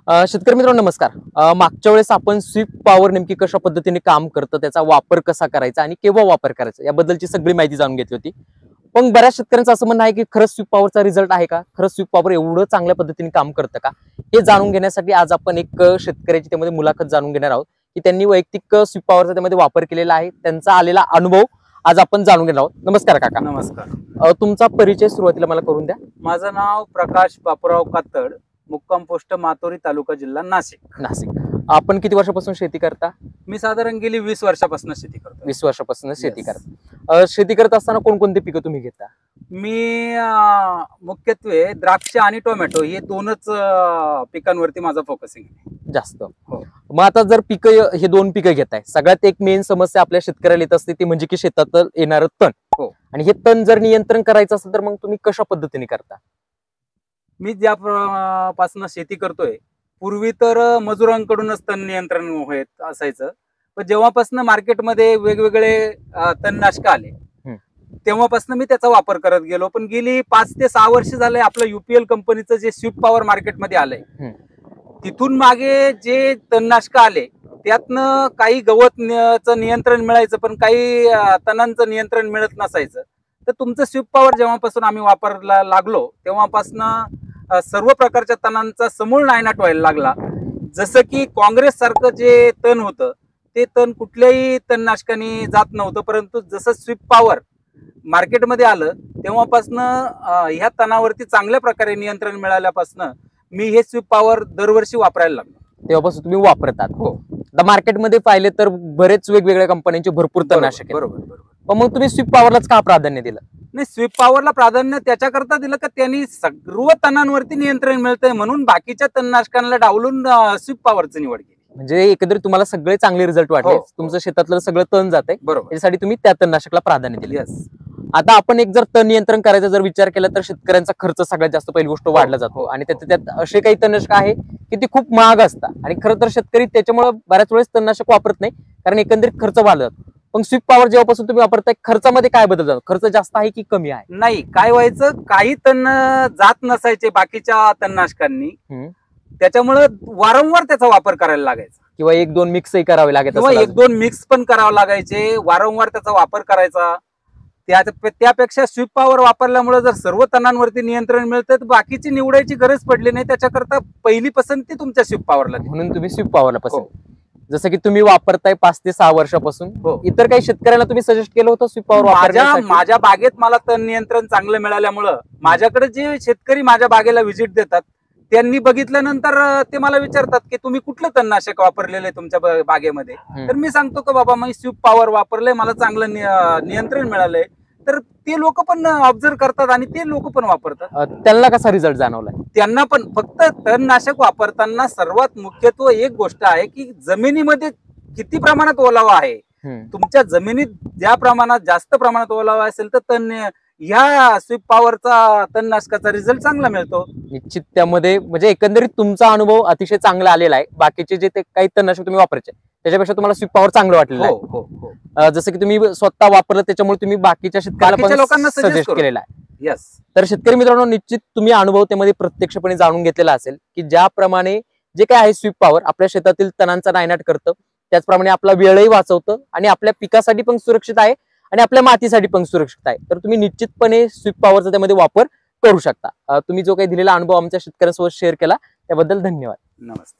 शेतकरी मित्रांनो नमस्कार. मागच्या वेळेस आपण स्वीप पॉवर नेमकी कशा पद्धतीने काम करतं, त्याचा वापर कसा करायचा आणि केव्हा वापर करायचा याबद्दलची सगळी माहिती जाणून घेतली होती. पण बऱ्याच शेतकऱ्यांचं असं म्हणणं आहे की खरंच स्वीप पॉवरचा रिझल्ट आहे का, खरंच स्वीप पॉवर एवढं चांगल्या पद्धतीने काम करतं का, हे जाणून घेण्यासाठी आज आपण एक शेतकऱ्याची त्यामध्ये मुलाखत जाणून घेणार आहोत की त्यांनी वैयक्तिक स्वीप पॉवरचा त्यामध्ये वापर केलेला आहे, त्यांचा आलेला अनुभव आज आपण जाणून घेणार आहोत. नमस्कार काका. नमस्कार. तुमचा परिचय सुरुवातीला मला करून द्या. माझं नाव प्रकाश बापूराव कातड, मुक्काम पोस्ट मातोरी, तालुका जिल्हा नाशिक. नाशिक. आपण किती वर्षापासून शेती करता? मी साधारण गेली 20 वर्षापासून शेती करतो. 20 वर्षापासून शेती करता. शेती करत असताना कोणकोणती पिकं तुम्ही घेता? मी मुख्यत्वे द्राक्ष आणि टोमॅटो हे दोनच पिकांवरती माझा फोकसिंग आहे जास्त. हो. मग आता जर पिकं हे दोन पिकं घेताय, सगळ्यात एक मेन समस्या आपल्या शेतकऱ्याला येत असते ती म्हणजे की शेतात येणारं तण. हो. आणि हे तण जर नियंत्रण करायचं असेल तर मग तुम्ही कशा पद्धतीने करता? मी ज्यापासून शेती करतोय, पूर्वी तर मजुरांकडूनच तण नियंत्रण होत असायचं, पण जेव्हापासून मार्केटमध्ये वेगवेगळे तणनाशक आले तेव्हापासून मी त्याचा वापर करत गेलो. पण गेली 5 ते 6 वर्ष झाले आपलं UPL कंपनीचं जे स्वीप पॉवर मार्केटमध्ये आलंय, तिथून मागे जे तणनाशक आले त्यातनं काही गवतचं नियंत्रण मिळायचं, पण काही तणांचं नियंत्रण मिळत नसायचं. तर तुमचं स्वीप पॉवर जेव्हापासून आम्ही वापरायला लागलो तेव्हापासून सर्व प्रकारच्या तणांचा समूळ नायनाट व्हायला लागला. जसं की काँग्रेस सारखं जे तण होतं ते तण कुठल्याही तणनाशकाने जात नव्हतं, परंतु जसं स्वीप पॉवर मार्केटमध्ये आलं तेव्हापासून ह्या तणावरती चांगल्या प्रकारे नियंत्रण मिळाल्यापासून मी हे स्वीप पॉवर दरवर्षी वापरायला लागलो. तेव्हापासून तुम्ही वापरतात? हो. आता मार्केटमध्ये पाहिले तर बरेच वेगवेगळ्या कंपन्यांचे भरपूर तणनाशक आहेत. बरोबर. पण मग तुम्ही स्वीप पॉवरलाच का प्राधान्य दिलं? नाही, स्वीप पॉवरला प्राधान्य त्याच्याकरता दिलं का त्यांनी सर्व तणांवरती नियंत्रण मिळतंय म्हणून बाकीच्या तणनाशकांना डावलून स्वीप पॉवरची निवड केली. म्हणजे एकंदरीत तुम्हाला सगळे चांगले रिझल्ट वाटले. तुमचं शेतातलं सगळं तण जातंय, बरोबर, त्यासाठी तुम्ही त्या तणनाशकाला प्राधान्य दिले. यस. आता आपण एक जर तण नियंत्रण करायचा जर विचार केला तर शेतकऱ्यांचा खर्च सगळ्यात जास्त पहिली गोष्ट वाढला जातो. आणि त्यात असे काही तणनाशक आहे की ती खूप महाग असतात आणि खरं तर शेतकरी त्याच्यामुळे बऱ्याच वेळेस तणनाशक वापरत नाही, कारण एकंदरीत खर्च वाढला जातो. पण स्वीप पॉवर जेव्हापासून तुम्ही वापरताय, खर्चामध्ये काय बदल जातो? खर्च जास्त आहे की कमी आहे? नाही, काय व्हायचं, काही तण जात नसायचे बाकीच्या तणनाशकांनी, त्याच्यामुळे वारंवार त्याचा वापर करायला लागायचा, किंवा 1-2 मिक्सही करावे लागत, किंवा 1-2 मिक्स पण करावं लागायचे, वारंवार त्याचा वापर करायचा. त्यापेक्षा स्वीप पॉवर वापरल्यामुळे जर सर्व तणांवरती नियंत्रण मिळतं तर बाकीची निवडायची गरज पडली नाही. त्याच्याकरता पहिली पसंती तुमच्या स्वीप पॉवरला, म्हणून तुम्ही स्वीप पॉवरला पसंत. जसं की तुम्ही वापरताय 5 ते 6 वर्षापासून, इतर काही शेतकऱ्यांना तुम्ही सजेस्ट केलं होतं स्वीप पॉवर वापरण्यासाठी? माझ्या बागेत मला तण नियंत्रण चांगलं मिळाल्यामुळं माझ्याकडे जे शेतकरी माझ्या बागेला व्हिजिट देतात त्यांनी बघितल्यानंतर ते मला विचारतात की तुम्ही कुठलं तणनाशक वापरलेलं आहे तुमच्या बागेमध्ये. तर मी सांगतो की बाबा मी स्वीप पॉवर वापरलंय, मला चांगलं नियंत्रण मिळालंय. तर ते लोक पण ऑब्झर्व करतात आणि ते लोक पण वापरतात. त्यांना कसा रिझल्ट जाणवलाय? त्यांना पण फक्त तणनाशक वापरताना सर्वात मुख्यत्व एक गोष्ट आहे की जमिनीमध्ये किती प्रमाणात ओलावा आहे. तुमच्या जमिनीत ज्या प्रमाणात जास्त प्रमाणात ओलावा असेल तर तण ह्या स्वीप पॉवरचा तणनाशकाचा रिझल्ट चांगला मिळतो. निश्चित त्यामध्ये म्हणजे एकंदरीत तुमचा अनुभव अतिशय चांगला आलेला आहे. बाकीचे जे ते काही तणनाशक तुम्ही वापरायचे त्याच्यापेक्षा तुम्हाला स्वीप पॉवर चांगलं वाटलेलं आहे. हो. जसं की तुम्ही स्वतः वापरलं त्याच्यामुळे तुम्ही बाकीच्या लोकांना सजेस्ट केलेला आहे. यस. तर शेतकरी मित्रांनो, निश्चित तुम्ही अनुभव त्यामध्ये प्रत्यक्षपणे जाणून घेतलेला असेल की ज्याप्रमाणे जे काय आहे स्वीप पॉवर आपल्या शेतातील तणांचा नायनाट करतं, त्याचप्रमाणे आपला वेळही वाचवतं आणि आपल्या पिकासाठी पण सुरक्षित आहे आणि आपल्या मातीसाठी पण सुरक्षित आहे. तर तुम्ही निश्चितपणे स्वीप पॉवरचा त्यामध्ये वापर करू शकता. तुम्ही जो काही दिलेला अनुभव आमच्या शेतकऱ्यांसोबत शेअर केला त्याबद्दल धन्यवाद. नमस्ते.